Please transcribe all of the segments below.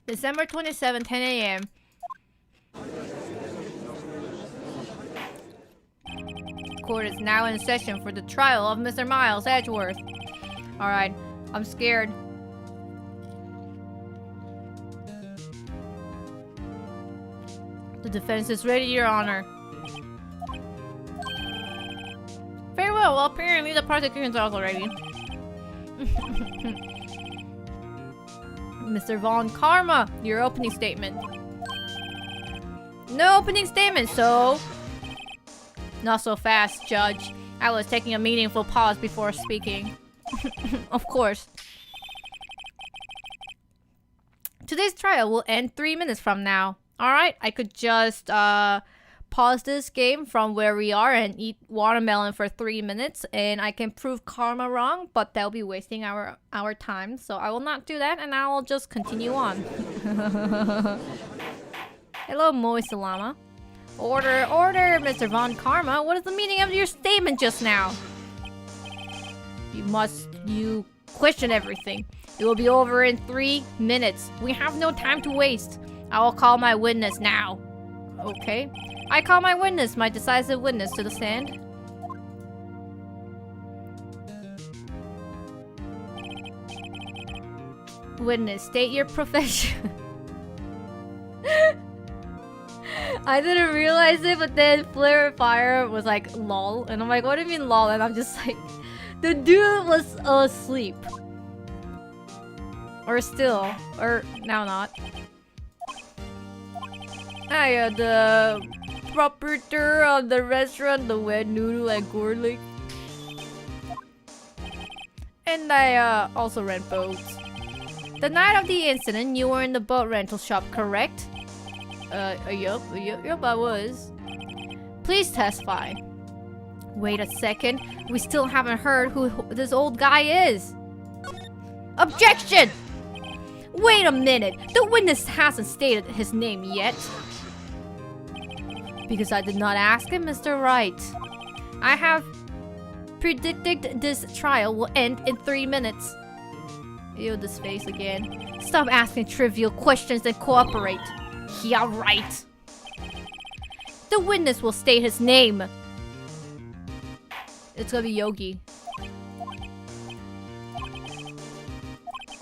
December 27, 10 a.m. Court is now in session for the trial of Mr. Miles Edgeworth. Alright, I'm scared. The defense is ready, Your Honor. Very well, apparently the prosecution is also ready. Mr. Von Karma, your opening statement. No opening statement, so... Not so fast, Judge. I was taking a meaningful pause before speaking. Of course. Today's trial will end 3 minutes from now. Alright, I could just pause this game from where we are and eat watermelon for 3 minutes, and I can prove Karma wrong, but that'll be wasting our time, so I will not do that, and I will just continue on. Hello, Moist Llama. Order, Mr. Von Karma. What is the meaning of your statement just now? You question everything. It will be over in 3 minutes. We have no time to waste. I will call my witness now. Okay. I call my witness, my decisive witness, to the stand. Witness, state your profession. I didn't realize it, but then Flare Fire was like, lol. And I'm like, what do you mean lol? And I'm just like, the dude was asleep. Or still. Or now not. I am the proprietor of the restaurant, the Wet Noodle at Gorlick. And I also rent boats. The night of the incident, you were in the boat rental shop, correct? Yup, I was. Please testify. Wait a second. We still haven't heard who this old guy is. Objection! Wait a minute. The witness hasn't stated his name yet. Because I did not ask him, Mr. Wright. I have predicted this trial will end in 3 minutes. Ew, this face again. Stop asking trivial questions and cooperate. Yeah, right. The witness will state his name. It's gonna be Yogi.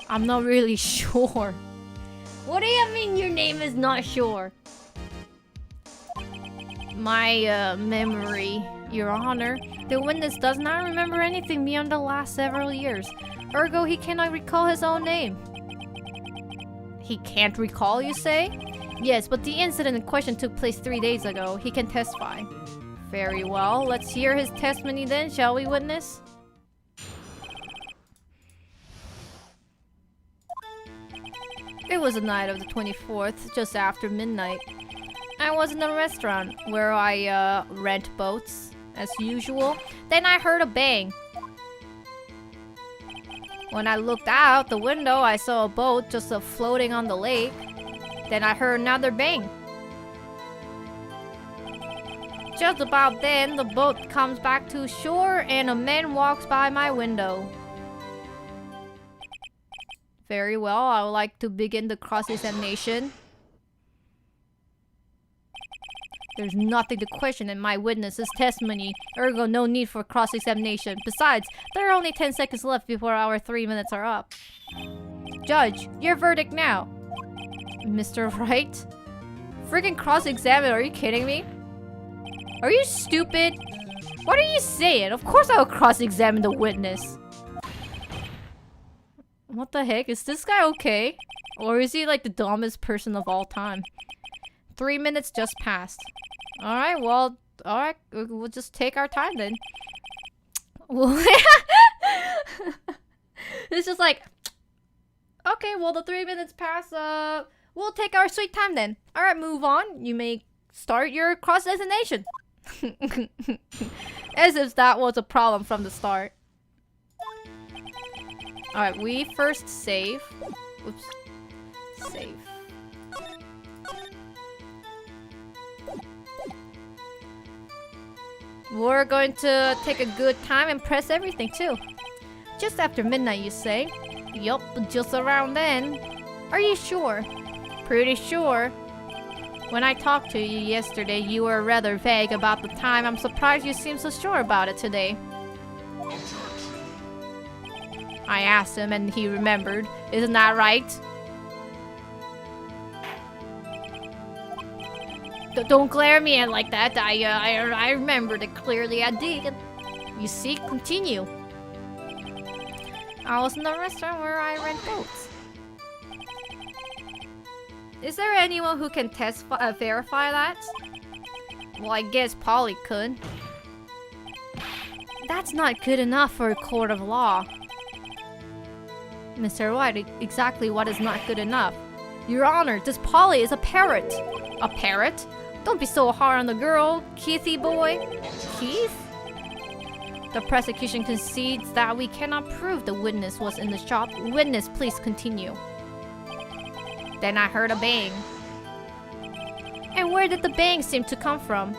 I'm not really sure. What do you mean your name is not sure? My memory, Your Honor. The witness does not remember anything beyond the last several years. Ergo, he cannot recall his own name. He can't recall, you say? Yes, but the incident in question took place 3 days ago. He can testify. Very well. Let's hear his testimony then, shall we, witness? It was the night of the 24th, just after midnight. I was in a restaurant where I rent boats, as usual. Then I heard a bang. When I looked out the window, I saw a boat just floating on the lake. Then I heard another bang. Just about then, the boat comes back to shore and a man walks by my window. Very well, I would like to begin the cross-examination. There's nothing to question in my witness's testimony, ergo no need for cross-examination. Besides, there are only 10 seconds left before our 3 minutes are up. Judge, your verdict now. Mr. Wright? Freaking cross-examine, are you kidding me? Are you stupid? What are you saying? Of course I will cross-examine the witness. What the heck? Is this guy okay? Or is he like the dumbest person of all time? 3 minutes just passed. Alright, well, alright, we'll just take our time then. It's just like, okay, well the 3 minutes pass, we'll take our sweet time then. Alright, move on. You may start your cross-examination. As if that was a problem from the start. Alright, we first save. Oops. Save. We're going to take a good time and press everything too. Just after midnight, you say? Yup, just around then. Are you sure? Pretty sure. When I talked to you yesterday, you were rather vague about the time. I'm surprised you seem so sure about it today. I asked him and he remembered. Isn't that right? Don't glare me at like that. I remembered it clearly. I did. You see, continue. I was in the restaurant where I rent boats. Is there anyone who can verify that? Well, I guess Polly could. That's not good enough for a court of law. Mr. White, exactly what is not good enough? Your Honor, this Polly is a parrot. A parrot? Don't be so hard on the girl, Keithy boy. Keith? The prosecution concedes that we cannot prove the witness was in the shop. Witness, please continue. Then I heard a bang. And where did the bang seem to come from?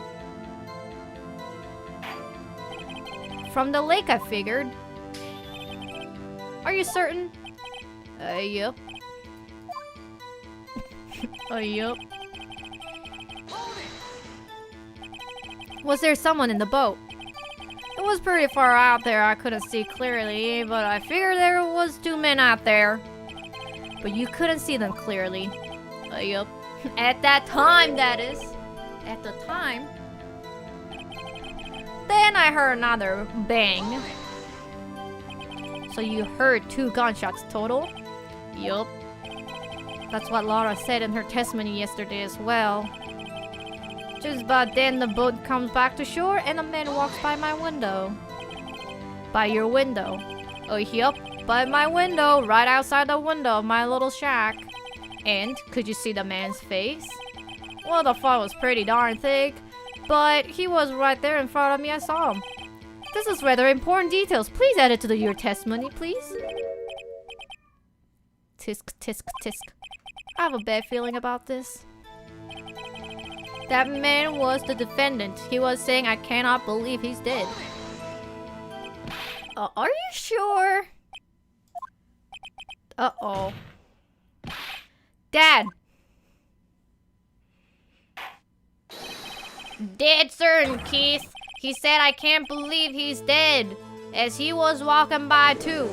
From the lake, I figured. Are you certain? Yep. Yep. Was there someone in the boat? It was pretty far out there, I couldn't see clearly, but I figured there was 2 men out there. But you couldn't see them clearly. Yup. At that time, that is. At the time. Then I heard another bang. So you heard 2 gunshots total? Yup. That's what Laura said in her testimony yesterday as well. Just about then the boat comes back to shore and a man walks by my window. By your window? Oh, yup. By my window, right outside the window of my little shack. And, could you see the man's face? Well, the fog was pretty darn thick, but he was right there in front of me, I saw him. This is rather important details. Please add it to your testimony, please. Tisk, tisk, tisk. I have a bad feeling about this. That man was the defendant. He was saying, I cannot believe he's dead. Are you sure? Uh-oh. Dad! Dead certain, Keith. He said I can't believe he's dead, as he was walking by too.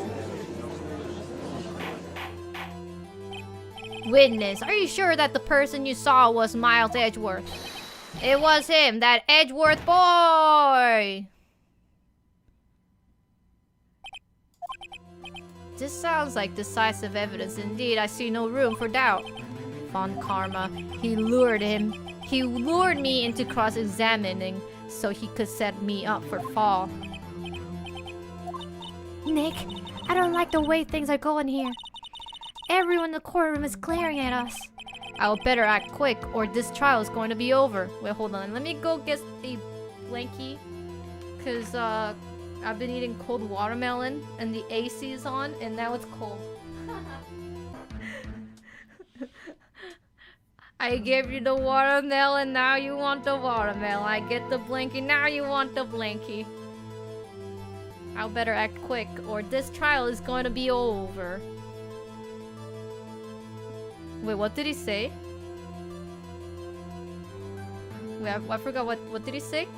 Witness, are you sure that the person you saw was Miles Edgeworth? It was him, that Edgeworth boy! This sounds like decisive evidence indeed. I see no room for doubt. Von Karma, he lured him. He lured me into cross-examining so he could set me up for fall. Nick, I don't like the way things are going here. Everyone in the courtroom is glaring at us. I'll better act quick or this trial is going to be over. Wait, hold on. Let me go get a blankie. Because, I've been eating cold watermelon and the AC is on and now it's cold. I gave you the watermelon, now you want the watermelon. I get the blankie, now you want the blankie. I'll better act quick or this trial is going to be over. Wait, what did he say? Wait, I forgot what did he say?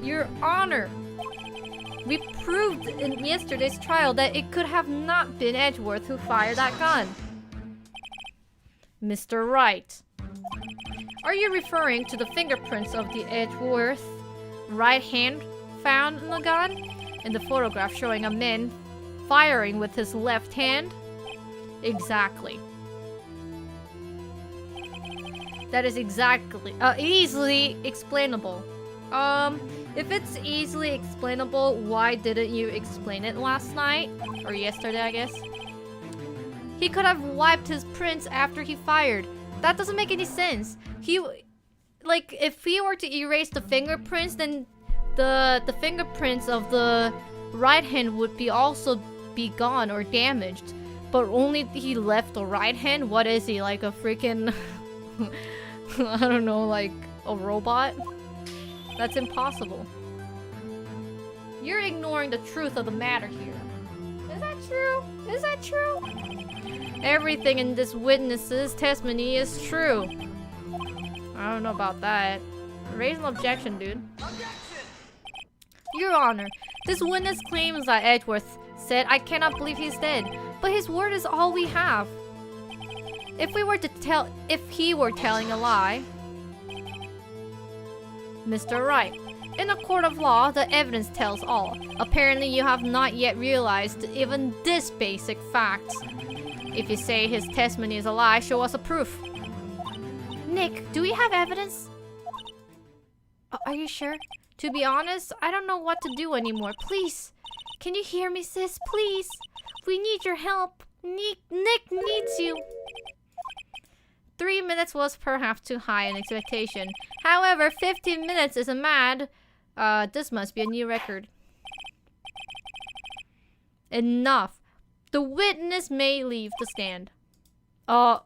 Your Honor, we proved in yesterday's trial that it could have not been Edgeworth who fired that gun. Mr. Wright, are you referring to the fingerprints of the Edgeworth right hand found in the gun? In the photograph showing a man firing with his left hand? Exactly. That is exactly easily explainable. If it's easily explainable, why didn't you explain it last night? Or yesterday, I guess. He could have wiped his prints after he fired. That doesn't make any sense. Like, if he were to erase the fingerprints, then the fingerprints of the right hand would also be gone or damaged. But only he left the right hand? What is he, like a freaking... I don't know, like a robot? That's impossible. You're ignoring the truth of the matter here. Is that true? Is that true? Everything in this witness's testimony is true. I don't know about that. Raise an objection, dude. Your Honor, this witness claims that Edgeworth said, "I cannot believe he's dead," but his word is all we have. If he were telling a lie, Mr. Wright, in a court of law, the evidence tells all. Apparently, you have not yet realized even this basic fact. If you say his testimony is a lie, show us a proof. Nick, do we have evidence? Are you sure? To be honest, I don't know what to do anymore. Please. Can you hear me, sis? Please. We need your help. Nick needs you. 3 minutes was perhaps too high an expectation. However, 15 minutes isn't mad. This must be a new record. Enough. The witness may leave the stand. I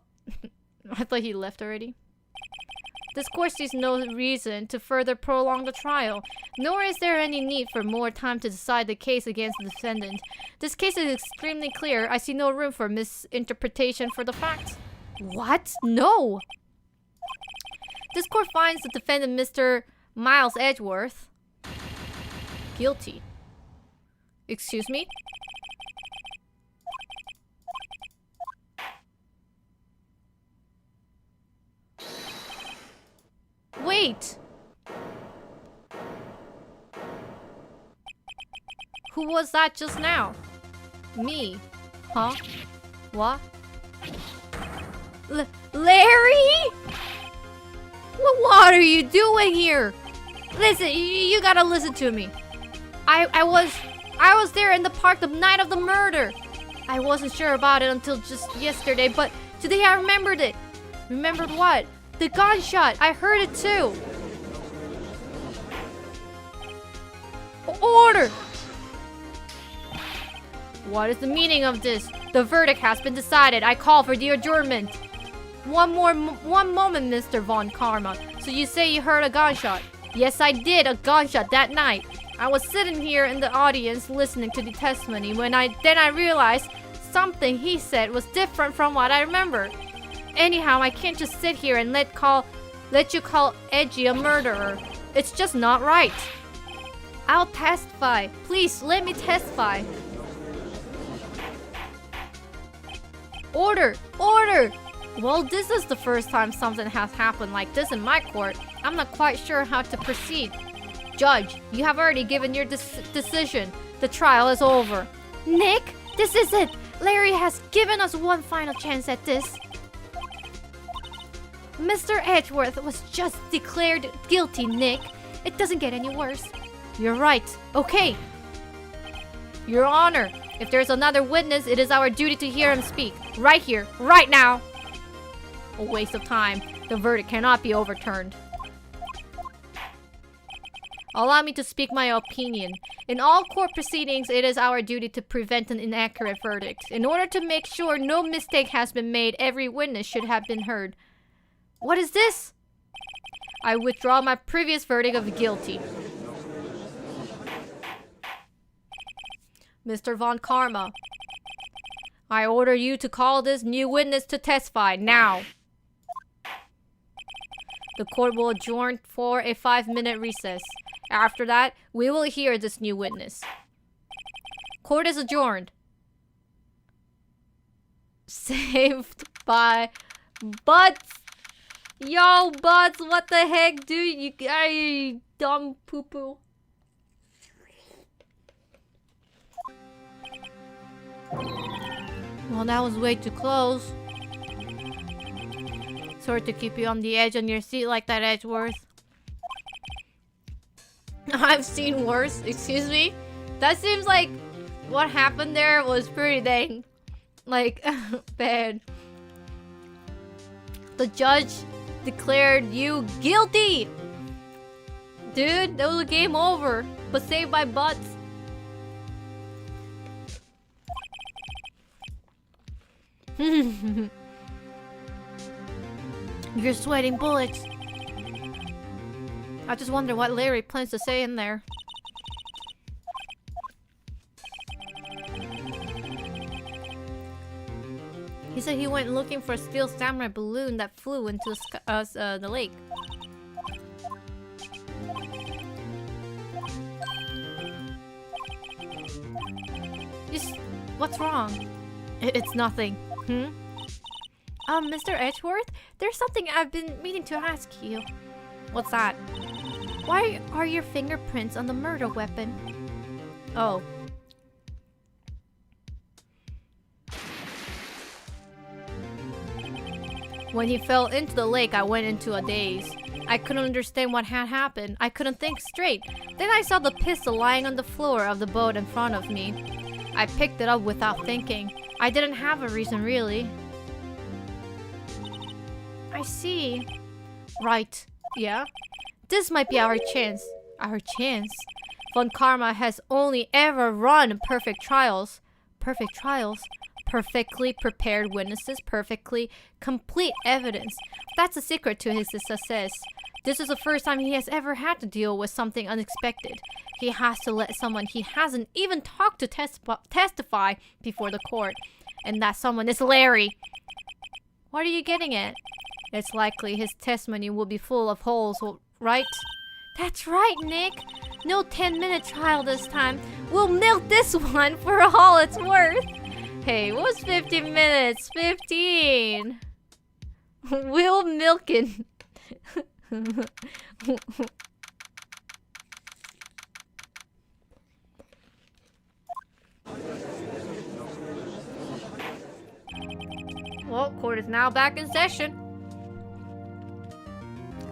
thought he left already. This court sees no reason to further prolong the trial, nor is there any need for more time to decide the case against the defendant. This case is extremely clear. I see no room for misinterpretation for the facts. What? No! This court finds the defendant, Mr. Miles Edgeworth, guilty. Excuse me? Wait! Who was that just now? Me. Huh? What? Larry? What are you doing here? Listen, you gotta listen to me. I was there in the park the night of the murder. I wasn't sure about it until just yesterday, but today I remembered it. Remembered what? The gunshot! I heard it too! Order! What is the meaning of this? The verdict has been decided. I call for the adjournment. One moment, Mr. Von Karma. So you say you heard a gunshot? Yes, I did. A gunshot that night. I was sitting here in the audience listening to the testimony when I realized something he said was different from what I remember. Anyhow, I can't just sit here and let you call Edgy a murderer. It's just not right. I'll testify. Please, let me testify. Order! Order! Well, this is the first time something has happened like this in my court. I'm not quite sure how to proceed. Judge, you have already given your decision. The trial is over. Nick, this is it. Larry has given us one final chance at this. Mr. Edgeworth was just declared guilty, Nick. It doesn't get any worse. You're right. Okay. Your Honor, if there's another witness, it is our duty to hear him speak. Right here, right now. A waste of time. The verdict cannot be overturned. Allow me to speak my opinion. In all court proceedings, it is our duty to prevent an inaccurate verdict. In order to make sure no mistake has been made, every witness should have been heard. What is this? I withdraw my previous verdict of guilty. Mr. Von Karma, I order you to call this new witness to testify now. The court will adjourn for a 5-minute recess. After that, we will hear this new witness. Court is adjourned. Saved by Butts. Yo, Butts, what the heck, dude? You dumb poo-poo. Well, that was way too close. Sorry to keep you on the edge on your seat like that, Edgeworth. I've seen worse. Excuse me? That seems like what happened there was pretty dang, like, bad. The judge declared you guilty! Dude, that was a game over. But saved by Butts. You're sweating bullets. I just wonder what Larry plans to say in there. He said he went looking for a steel samurai balloon that flew into the lake. What's wrong? It's nothing. Mr. Edgeworth, there's something I've been meaning to ask you. What's that? Why are your fingerprints on the murder weapon? Oh. When he fell into the lake, I went into a daze. I couldn't understand what had happened. I couldn't think straight. Then I saw the pistol lying on the floor of the boat in front of me. I picked it up without thinking. I didn't have a reason, really. I see. Right. Yeah? This might be our chance. Our chance? Von Karma has only ever run perfect trials. Perfect trials? Perfectly prepared witnesses, perfectly complete evidence. That's the secret to his success. This is the first time he has ever had to deal with something unexpected. He has to let someone he hasn't even talked to testify before the court. And that someone is Larry. What are you getting at? It's likely his testimony will be full of holes, right? That's right, Nick. No 10-minute trial this time. We'll milk this one for all it's worth. Hey, what's 15 minutes? 15! We'll milk it. Well, court is now back in session.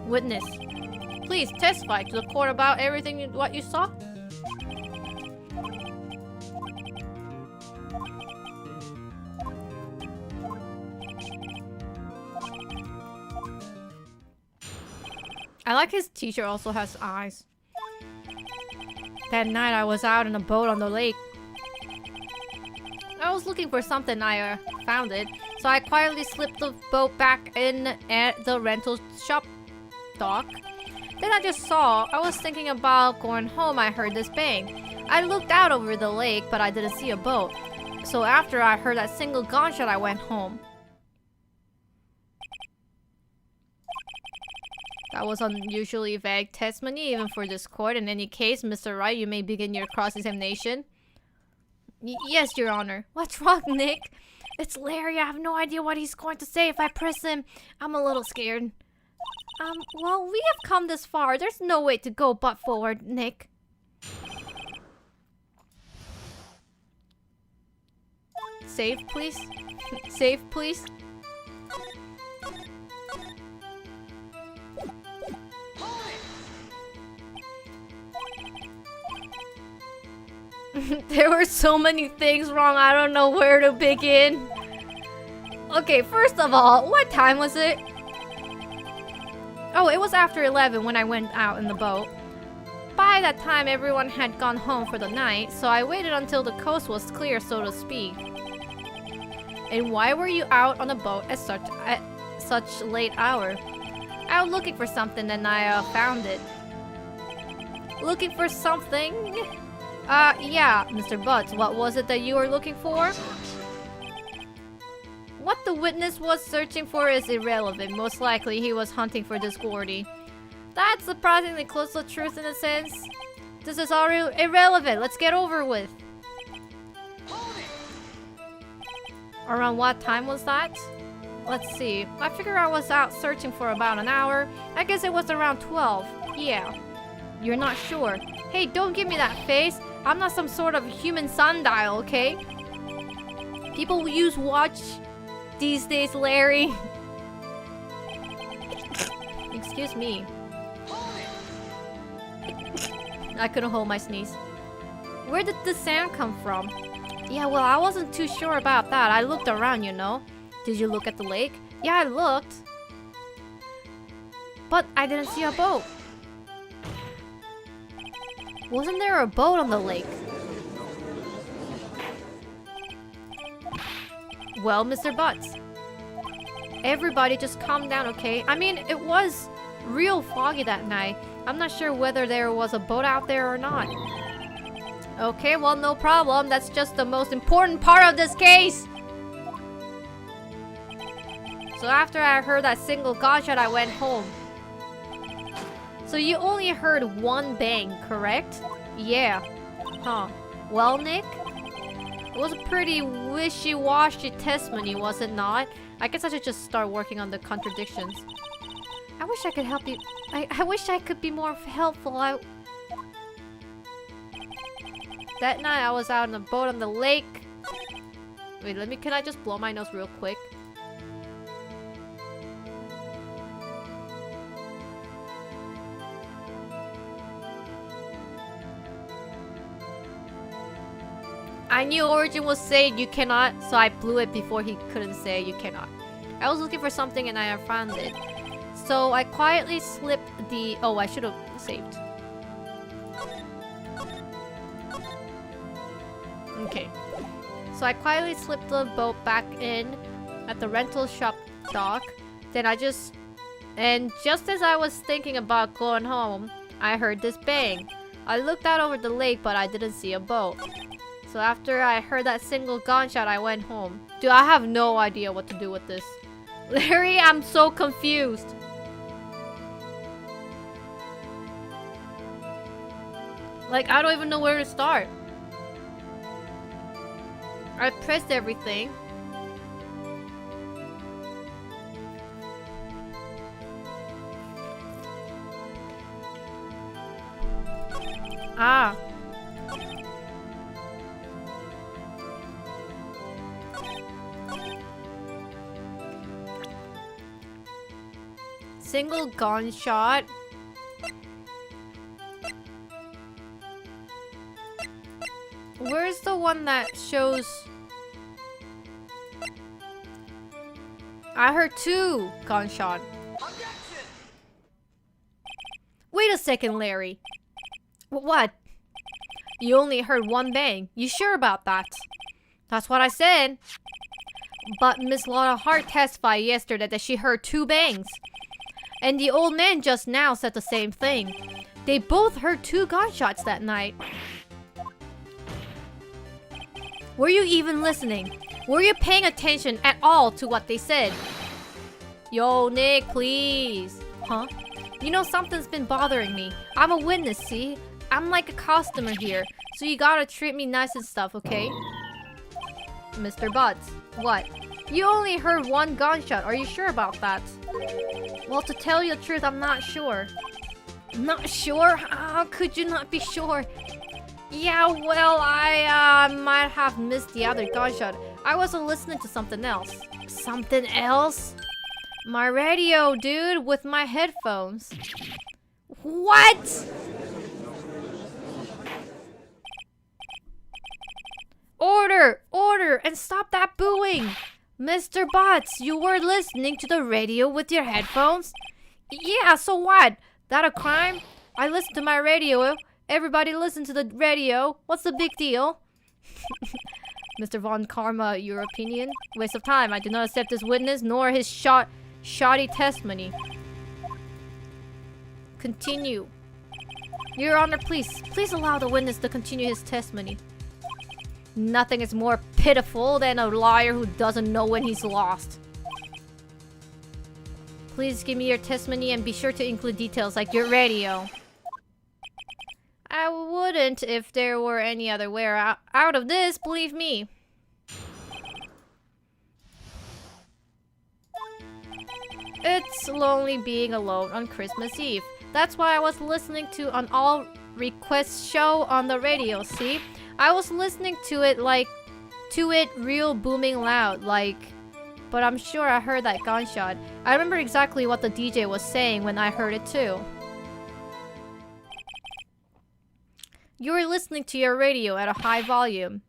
Witness, please testify to the court about everything what you saw. I like his t-shirt also has eyes. That night I was out in a boat on the lake. I was looking for something, I found it. So I quietly slipped the boat back in at the rental shop dock. Then I was thinking about going home. I heard this bang. I looked out over the lake, but I didn't see a boat. So after I heard that single gunshot, I went home. That was unusually vague testimony, even for this court. In any case, Mr. Wright, you may begin your cross-examination. Yes, Your Honor. What's wrong, Nick? It's Larry. I have no idea what he's going to say if I press him. I'm a little scared. Well, we have come this far. There's no way to go but forward, Nick. Save, please. Save, please. There were so many things wrong, I don't know where to begin. Okay, first of all, what time was it? Oh, it was after 11 when I went out in the boat. By that time, everyone had gone home for the night, so I waited until the coast was clear, so to speak. And why were you out on a boat at such late hour? I was looking for something and I found it. Looking for something? Yeah, Mr. Butts, what was it that you were looking for? What the witness was searching for is irrelevant. Most likely he was hunting for this Gordy. That's surprisingly close to the truth in a sense. This is all irrelevant. Let's get over with. Around what time was that? Let's see. I figure I was out searching for about an hour. I guess it was around 12. Yeah. You're not sure. Hey, don't give me that face. I'm not some sort of human sundial, okay? People use watch these days, Larry. Excuse me. I couldn't hold my sneeze. Where did the sand come from? Yeah, well, I wasn't too sure about that. I looked around, you know. Did you look at the lake? Yeah, I looked. But I didn't see a boat. Wasn't there a boat on the lake? Well, Mr. Butts. Everybody just calm down, okay? I mean, it was real foggy that night. I'm not sure whether there was a boat out there or not. Okay, well, no problem. That's just the most important part of this case. So after I heard that single gunshot, I went home. So you only heard one bang, correct? Yeah. Huh. Well, Nick? It was a pretty wishy-washy testimony, was it not? I guess I should just start working on the contradictions. I wish I could help you. I wish I could be more helpful. That night I was out on a boat on the lake. Wait, can I just blow my nose real quick? I knew Origin was saying you cannot, so I blew it before he couldn't say you cannot. I was looking for something and I found it. So I quietly slipped the... Oh, I should have saved. Okay. So I quietly slipped the boat back in at the rental shop dock. Then And just as I was thinking about going home, I heard this bang. I looked out over the lake, but I didn't see a boat. So after I heard that single gunshot, I went home. Dude, I have no idea what to do with this. Larry, I'm so confused. Like, I don't even know where to start. I pressed everything. Ah. Single gunshot. Where's the one that shows... I heard 2 gunshot. Wait a second, Larry. What? You only heard 1 bang. You sure about that? That's what I said. But Miss Lotta Hart testified yesterday that she heard 2 bangs. And the old man just now said the same thing. They both heard 2 gunshots that night. Were you even listening? Were you paying attention at all to what they said? Yo, Nick, please. Huh? You know, something's been bothering me. I'm a witness, see? I'm like a customer here, so you gotta treat me nice and stuff, okay? Mr. Butts, what? You only heard 1 gunshot. Are you sure about that? Well, to tell you the truth, I'm not sure. Not sure? How could you not be sure? Yeah, well, I might have missed the other gunshot. I wasn't listening to something else. Something else? My radio, dude, with my headphones. What? Order! Order! And stop that booing! Mr. Butts, you were listening to the radio with your headphones? Yeah, so what? That a crime? I listen to my radio. Everybody listen to the radio. What's the big deal? Mr. Von Karma, your opinion? Waste of time. I do not accept this witness nor his shoddy testimony. Continue. Your Honor, please allow the witness to continue his testimony. Nothing is more pitiful than a liar who doesn't know when he's lost. Please give me your testimony and be sure to include details like your radio. I wouldn't if there were any other way out of this, believe me. It's lonely being alone on Christmas Eve. That's why I was listening to an all request show on the radio, see? I was listening to it real booming loud, but I'm sure I heard that gunshot. I remember exactly what the DJ was saying when I heard it too. You were listening to your radio at a high volume.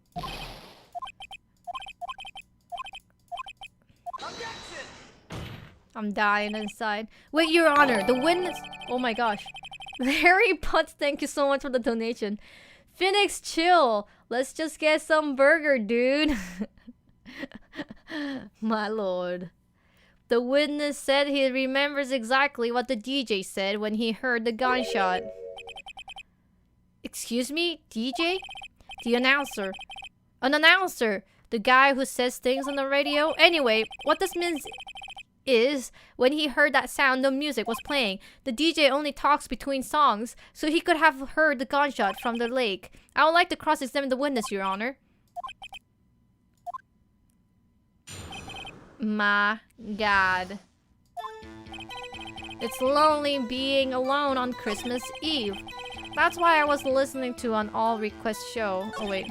I'm dying inside. Wait, Your Honor, the witness... Oh my gosh. Harry Putz, thank you so much for the donation. Phoenix, chill. Let's just get some burger, dude. My lord. The witness said he remembers exactly what the DJ said when he heard the gunshot. Excuse me? DJ? The announcer. An announcer. The guy who says things on the radio. Anyway, what this means is when he heard that sound, no music was playing. The DJ only talks between songs, so he could have heard the gunshot from the lake. I would like to cross-examine the witness, Your Honor. My God. It's lonely being alone on Christmas Eve. That's why I was listening to an all-request show. Oh wait,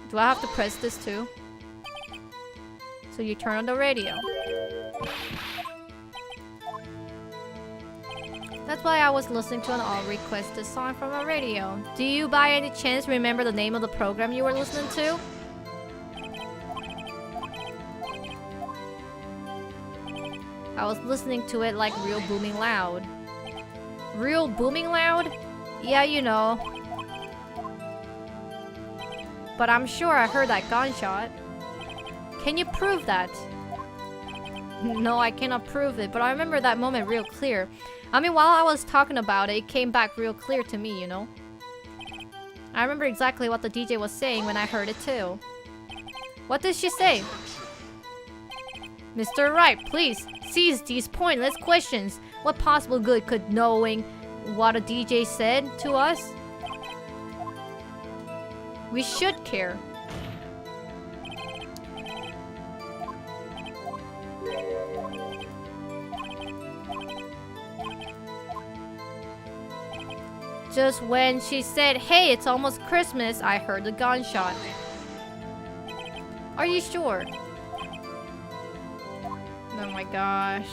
do I have to press this too? So you turn on the radio. That's why I was listening to an all-requested song from a radio. Do you by any chance remember the name of the program you were listening to? I was listening to it like real booming loud. Real booming loud? Yeah, you know. But I'm sure I heard that gunshot. Can you prove that? No, I cannot prove it, but I remember that moment real clear. I mean, while I was talking about it, it came back real clear to me, you know? I remember exactly what the DJ was saying when I heard it too. What did she say? Mr. Wright, please, cease these pointless questions. What possible good could knowing what a DJ said to us? We should care. Just when she said, "Hey, it's almost Christmas," I heard the gunshot. Are you sure? Oh my gosh.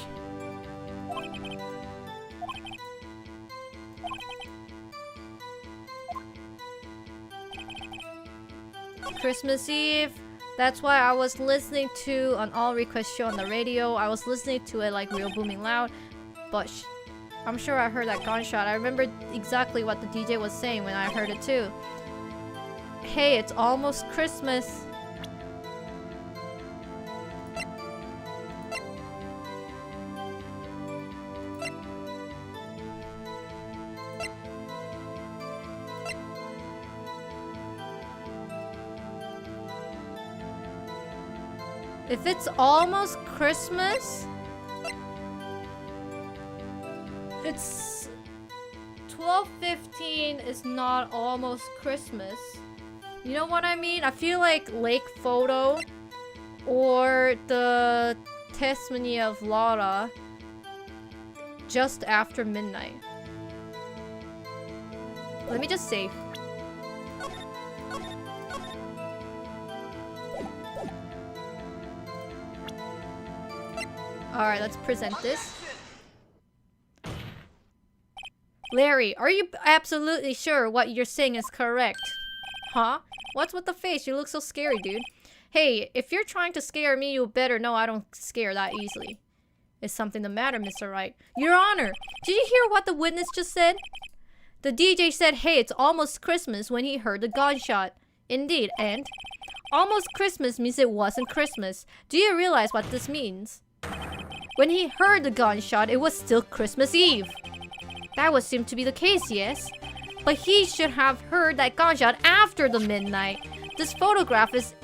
Christmas Eve. That's why I was listening to an all-request show on the radio. I was listening to it like real booming loud. But I'm sure I heard that gunshot. I remember exactly what the DJ was saying when I heard it too. Hey, it's almost Christmas. If it's almost Christmas, it's 12:15 is not almost Christmas. You know what I mean? I feel like Lake Photo or the Testimony of Laura just after midnight. Let me just save. Alright, let's present this. Larry, are you absolutely sure what you're saying is correct? Huh? What's with the face? You look so scary, dude. Hey, if you're trying to scare me, you better know I don't scare that easily. Is something the matter, Mr. Wright? Your Honor, did you hear what the witness just said? The DJ said, "Hey, it's almost Christmas," when he heard the gunshot. Indeed, and almost Christmas means it wasn't Christmas. Do you realize what this means? When he heard the gunshot, it was still Christmas Eve. That would seem to be the case, yes? But he should have heard that gunshot after the midnight. This photograph is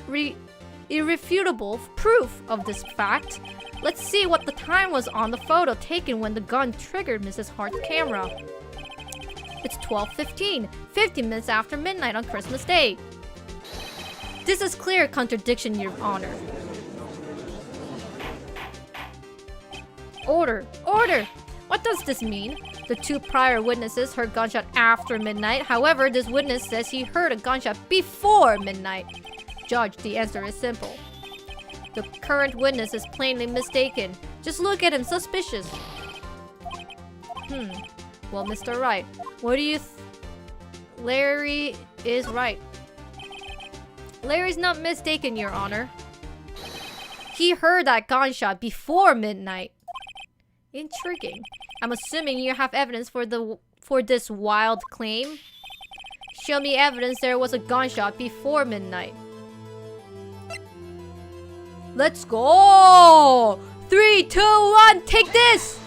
irrefutable proof of this fact. Let's see what the time was on the photo taken when the gun triggered Mrs. Hart's camera. It's 12:15, 50 minutes after midnight on Christmas Day. This is clear contradiction, Your Honor. Order! Order! What does this mean? The two prior witnesses heard gunshot after midnight. However, this witness says he heard a gunshot before midnight. Judge, the answer is simple. The current witness is plainly mistaken. Just look at him, suspicious. Well, Mr. Wright, what do you Larry is right. Larry's not mistaken, Your Honor. He heard that gunshot before midnight. Intriguing. I'm assuming you have evidence for this wild claim. Show me evidence there was a gunshot before midnight. Let's go! 3, 2, 1, take this!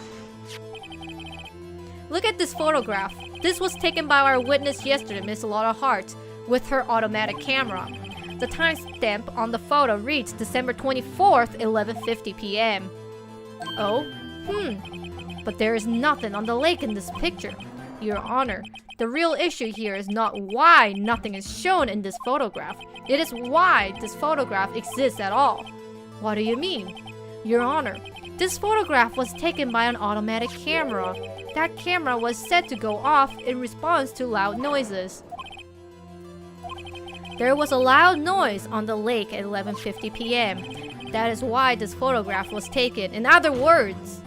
Look at this photograph. This was taken by our witness yesterday, Miss Laura Hart, with her automatic camera. The timestamp on the photo reads December 24th, 11:50 p.m. Oh? But there is nothing on the lake in this picture. Your Honor, the real issue here is not why nothing is shown in this photograph. It is why this photograph exists at all. What do you mean? Your Honor, this photograph was taken by an automatic camera. That camera was set to go off in response to loud noises. There was a loud noise on the lake at 11:50 p.m. That is why this photograph was taken. In other words,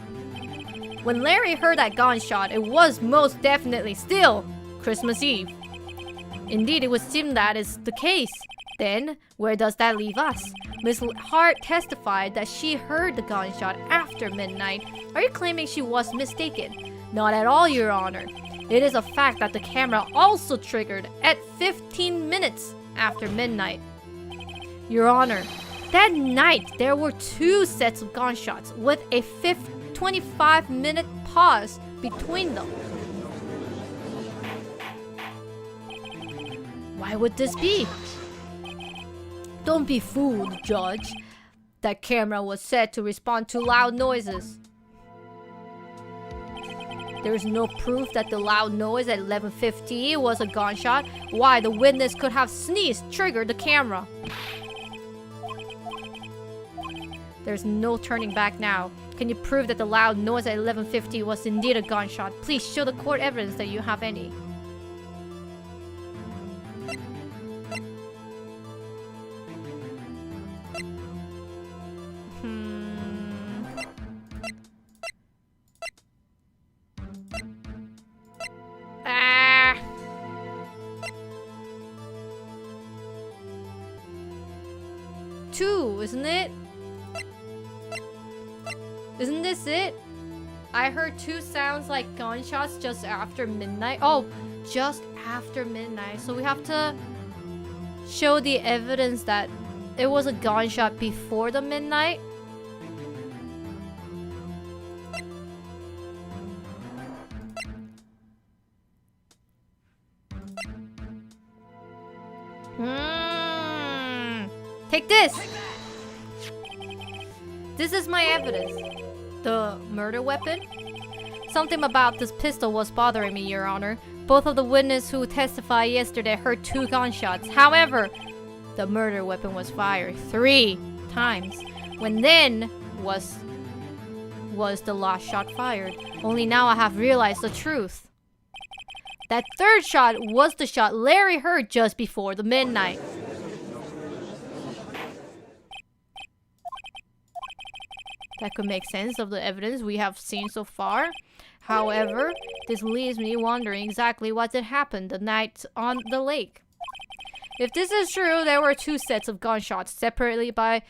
when Larry heard that gunshot, it was most definitely still Christmas Eve. Indeed, it would seem that is the case. Then, where does that leave us? Miss Hart testified that she heard the gunshot after midnight. Are you claiming she was mistaken? Not at all, Your Honor. It is a fact that the camera also triggered at 15 minutes after midnight. Your Honor, that night there were 2 sets of gunshots with a 25-minute pause between them. Why would this be? Don't be fooled, Judge. That camera was set to respond to loud noises. There is no proof that the loud noise at 11:50 was a gunshot. Why the witness could have sneezed triggered the camera. There's no turning back now. Can you prove that the loud noise at 11:50 was indeed a gunshot? Please show the court evidence that you have any. Two, isn't it? Isn't this it? I heard 2 sounds like gunshots just after midnight. Oh, just after midnight. So we have to show the evidence that it was a gunshot before the midnight. Take this! This is my evidence. The murder weapon? Something about this pistol was bothering me, Your Honor. Both of the witnesses who testified yesterday heard 2 gunshots. However, the murder weapon was fired 3 times. When then was the last shot fired? Only now I have realized the truth. That 3rd shot was the shot Larry heard just before the midnight. That could make sense of the evidence we have seen so far. However, this leaves me wondering exactly what did happen the night on the lake. If this is true, there were 2 sets of gunshots separated by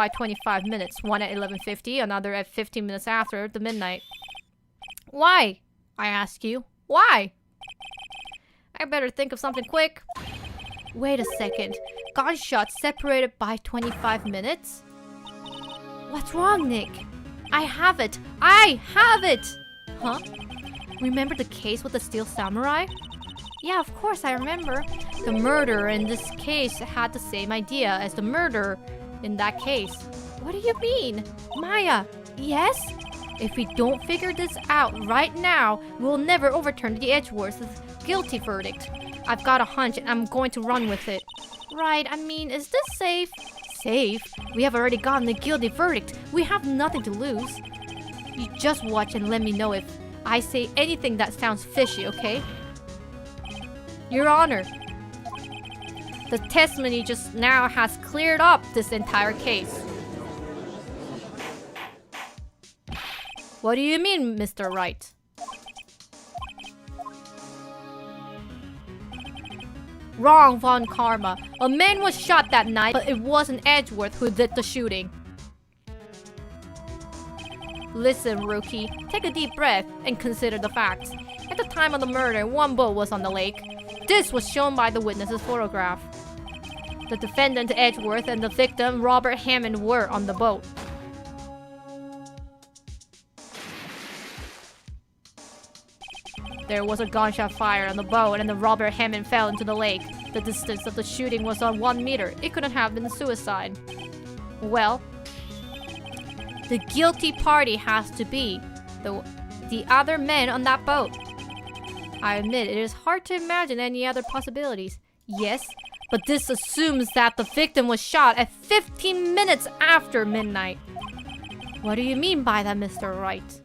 25 minutes. One at 11:50, another at 15 minutes after the midnight. Why? I ask you. Why? I better think of something quick. Wait a second. Gunshots separated by 25 minutes? What's wrong, Nick? I have it! I have it! Huh? Remember the case with the steel samurai? Yeah, of course I remember. The murderer in this case had the same idea as the murderer in that case. What do you mean? Maya, yes? If we don't figure this out right now, we'll never overturn the Edgeworth's guilty verdict. I've got a hunch and I'm going to run with it. Right, I mean, is this safe? Safe? We have already gotten the guilty verdict. We have nothing to lose. You just watch and let me know if I say anything that sounds fishy, okay? Your Honor, the testimony just now has cleared up this entire case. What do you mean, Mr. Wright? Wrong, Von Karma. A man was shot that night, but it wasn't Edgeworth who did the shooting. Listen, rookie. Take a deep breath and consider the facts. At the time of the murder, 1 boat was on the lake. This was shown by the witness's photograph. The defendant, Edgeworth, and the victim, Robert Hammond, were on the boat. There was a gunshot fired on the boat and the Robert Hammond fell into the lake. The distance of the shooting was on 1 meter. It couldn't have been suicide. Well, The guilty party has to be the other men on that boat. I admit it is hard to imagine any other possibilities. Yes, but this assumes that the victim was shot at 15 minutes after midnight. What do you mean by that, Mr. Wright?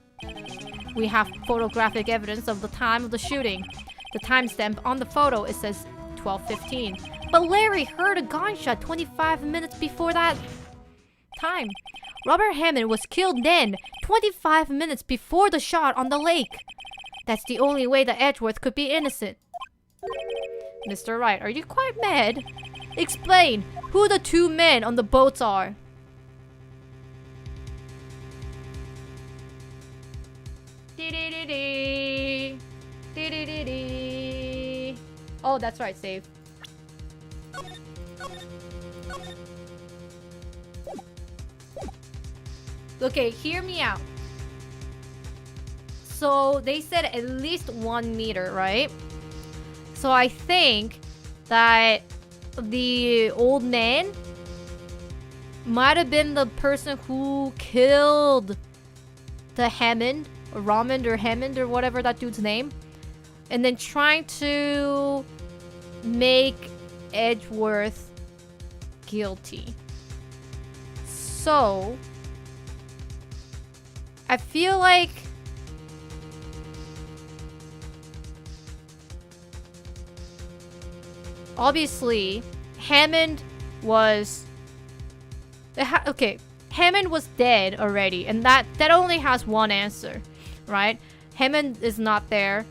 We have photographic evidence of the time of the shooting. The timestamp on the photo, it says 12:15. But Larry heard a gunshot 25 minutes before that time. Robert Hammond was killed then, 25 minutes before the shot on the lake. That's the only way that Edgeworth could be innocent. Mr. Wright, are you quite mad? Explain who the two men on the boats are. Oh, that's right, save. Okay, hear me out. So they said at least 1 meter, right? So I think that the old man might have been the person who killed the Hammond, or Ramond or Hammond or whatever that dude's name, and then trying to make Edgeworth guilty. So I feel like obviously Hammond was Hammond was dead already, and that only has one answer, right? Hammond is not there,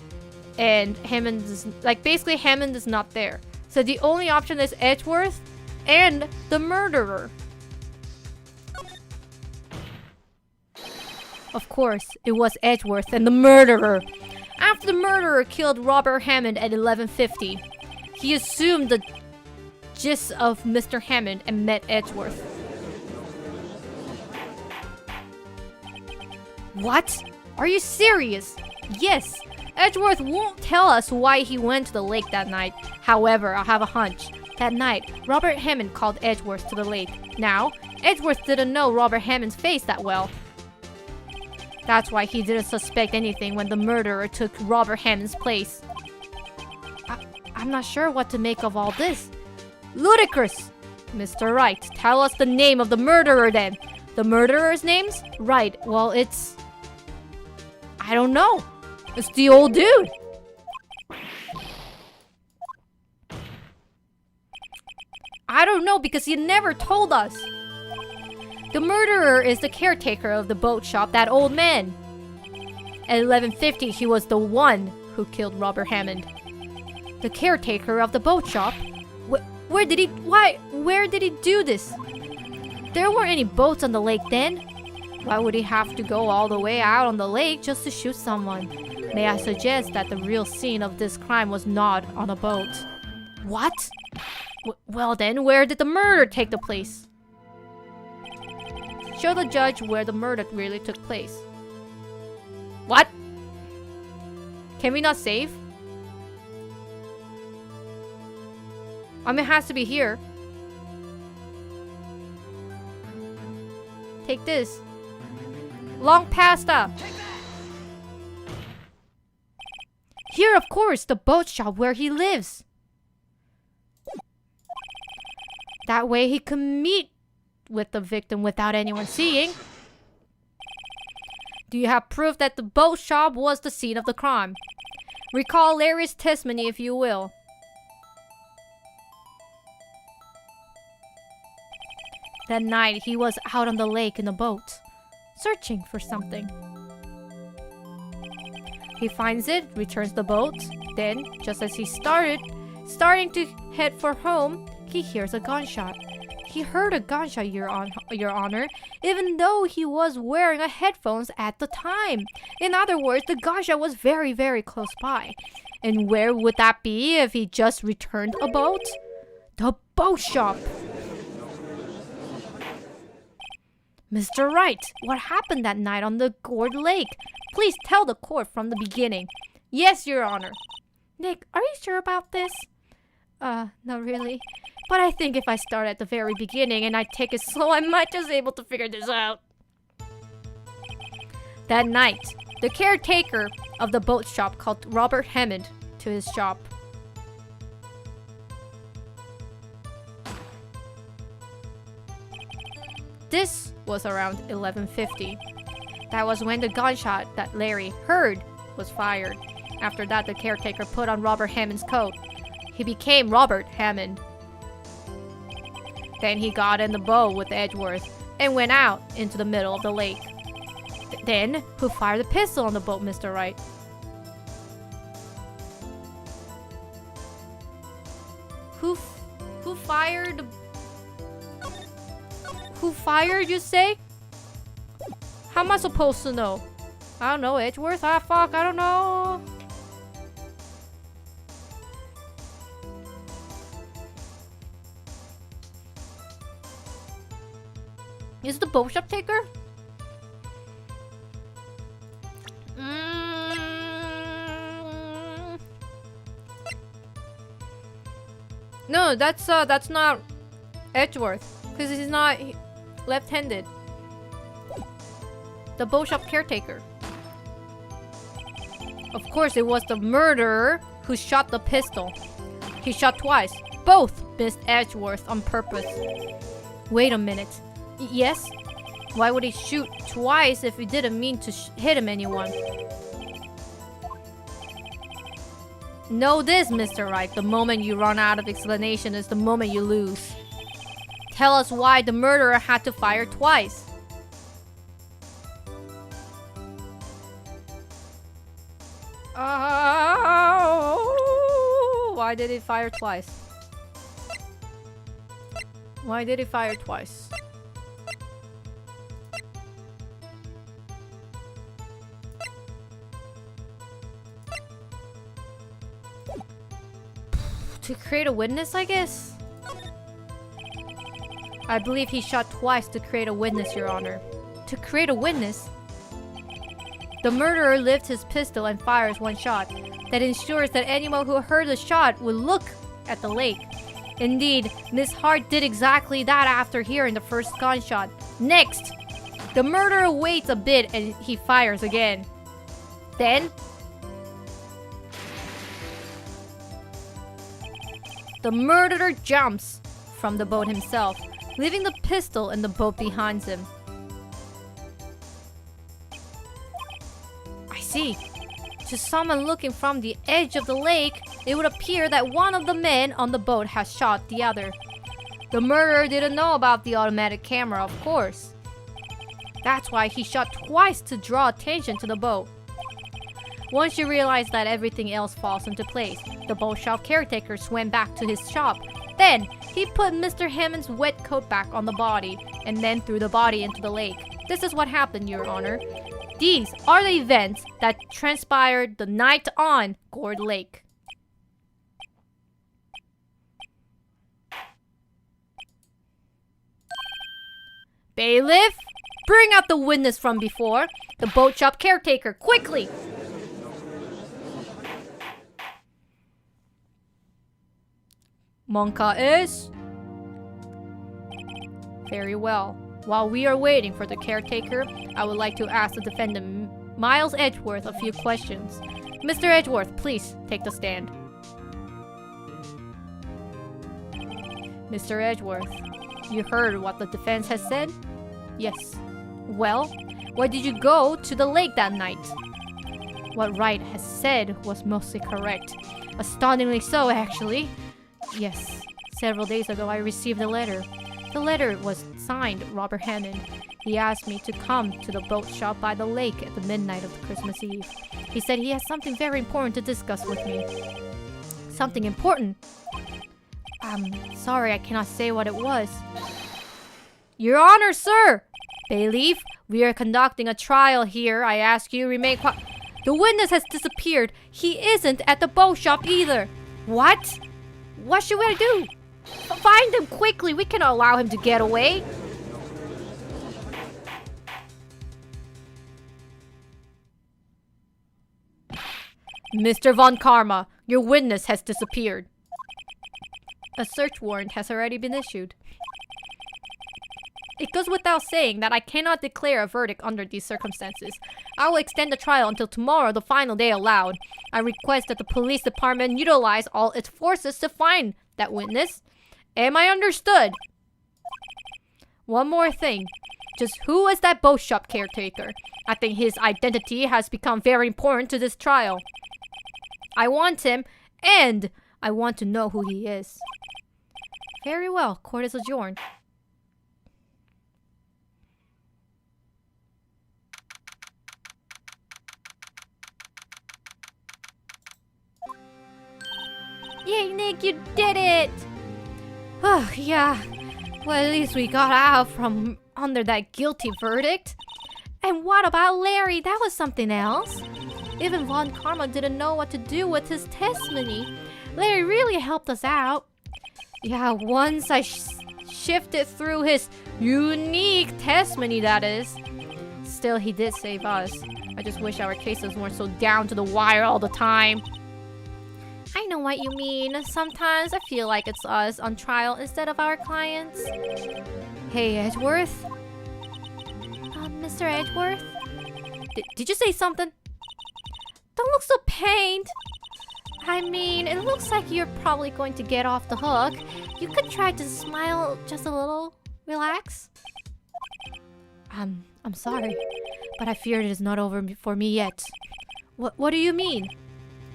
and Hammond is basically Hammond is not there. So the only option is Edgeworth and the murderer. Of course, it was Edgeworth and the murderer. After the murderer killed Robert Hammond at 11:50, he assumed the gist of Mr. Hammond and met Edgeworth. What? Are you serious? Yes. Edgeworth won't tell us why he went to the lake that night. However, I have a hunch. That night, Robert Hammond called Edgeworth to the lake. Now, Edgeworth didn't know Robert Hammond's face that well. That's why he didn't suspect anything when the murderer took Robert Hammond's place. I'm not sure what to make of all this. Ludicrous! Mr. Wright, tell us the name of the murderer then. The murderer's name's? Right, well it's... I don't know. It's the old dude. I don't know because he never told us. The murderer is the caretaker of the boat shop, that old man. At 11:50, he was the one who killed Robert Hammond. The caretaker of the boat shop? Where did he do this? There weren't any boats on the lake then. Why would he have to go all the way out on the lake just to shoot someone? May I suggest that the real scene of this crime was not on a boat? What? Well then, where did the murder take place? Show the judge where the murder really took place. What? Can we not save? I mean, it has to be here. Take this. Long pasta. Here, of course, the boat shop where he lives. That way he can meet with the victim without anyone seeing. Do you have proof that the boat shop was the scene of the crime? Recall Larry's testimony if you will. That night, he was out on the lake in a boat, searching for something. He finds it, returns the boat. Then, just as he's starting to head for home, he hears a gunshot. He heard a gunshot, Your Honor, even though he was wearing a headphones at the time. In other words, the gunshot was very, very close by. And where would that be if he just returned a boat? The boat shop! Mr. Wright, what happened that night on the Gourd Lake? Please tell the court from the beginning. Yes, Your Honor. Nick, are you sure about this? Not really. But I think if I start at the very beginning and I take it slow, I might just be able to figure this out. That night, the caretaker of the boat shop called Robert Hammond to his shop. This was around 11:50. That was when the gunshot that Larry heard was fired. After that, the caretaker put on Robert Hammond's coat. He became Robert Hammond. Then he got in the boat with Edgeworth and went out into the middle of the lake. Then, who fired the pistol on the boat, Mr. Wright? Who fired? Who fired, you say? How am I supposed to know? I don't know, Edgeworth? Ah, fuck, I don't know. Is it the boat shop taker? No, that's not Edgeworth, because he's not left-handed. The boat shop caretaker. Of course, it was the murderer who shot the pistol. He shot twice. Both missed Edgeworth on purpose. Wait a minute. Yes? Why would he shoot twice if he didn't mean to hit him anyone? Know this, Mr. Wright. The moment you run out of explanation is the moment you lose. Tell us why the murderer had to fire twice. Why did he fire twice? Why did he fire twice? To create a witness, I guess? I believe he shot twice to create a witness, Your Honor. To create a witness? The murderer lifts his pistol and fires one shot. That ensures that anyone who heard the shot would look at the lake. Indeed, Miss Hart did exactly that after hearing the first gunshot. Next, the murderer waits a bit and he fires again. Then, the murderer jumps from the boat himself, leaving the pistol in the boat behind him. I see. To someone looking from the edge of the lake, it would appear that one of the men on the boat has shot the other. The murderer didn't know about the automatic camera, of course. That's why he shot twice to draw attention to the boat. Once you realize that everything else falls into place, the boat shop caretaker swam back to his shop. Then, he put Mr. Hammond's wet coat back on the body, and then threw the body into the lake. This is what happened, Your Honor. These are the events that transpired the night on Gourd Lake. Bailiff, bring out the witness from before. The boat shop caretaker, quickly! Monka is? Very well. While we are waiting for the caretaker, I would like to ask the defendant, Miles Edgeworth, a few questions. Mr. Edgeworth, please take the stand. Mr. Edgeworth, you heard what the defense has said? Yes. Well, why did you go to the lake that night? What Wright has said was mostly correct. Astonishingly so, actually. Yes. Several days ago, I received a letter. The letter was signed Robert Hammond. He asked me to come to the boat shop by the lake at the midnight of Christmas Eve. He said he has something very important to discuss with me. Something important? I'm sorry, I cannot say what it was. Your Honor, sir! Bailiff, we are conducting a trial here. I ask you remain quiet. The witness has disappeared. He isn't at the boat shop either. What? What should we do? Find him quickly. We cannot allow him to get away. Mr. Von Karma, your witness has disappeared. A search warrant has already been issued. It goes without saying that I cannot declare a verdict under these circumstances. I will extend the trial until tomorrow, the final day allowed. I request that the police department utilize all its forces to find that witness. Am I understood? One more thing. Just who is that boat shop caretaker? I think his identity has become very important to this trial. I want him, and I want to know who he is. Very well. Court is adjourned. Yay, Nick, you did it! Oh, yeah. Well, at least we got out from under that guilty verdict. And what about Larry? That was something else. Even Von Karma didn't know what to do with his testimony. Larry really helped us out. Yeah, once I shifted through his unique testimony, that is. Still, he did save us. I just wish our cases weren't so down to the wire all the time. I know what you mean. Sometimes I feel like it's us on trial instead of our clients. Hey, Edgeworth? Mr. Edgeworth? Did you say something? Don't look so pained. I mean, it looks like you're probably going to get off the hook. You could try to smile just a little. Relax. I'm sorry, but I fear it is not over for me yet. What do you mean?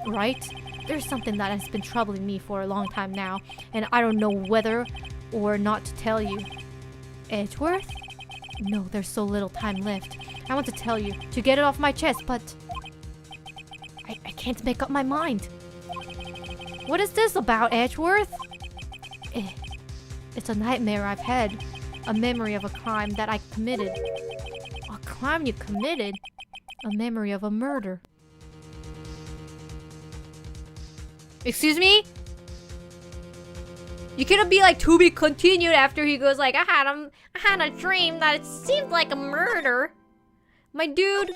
Right? There's something that has been troubling me for a long time now, and I don't know whether or not to tell you. Edgeworth? No, there's so little time left. I want to tell you, to get it off my chest, but I can't make up my mind. What is this about, Edgeworth? It's a nightmare I've had. A memory of a crime that I committed. A crime you committed? A memory of a murder. Excuse me? You cannot be like, to be continued after he goes like, I had a dream that it seemed like a murder. My dude,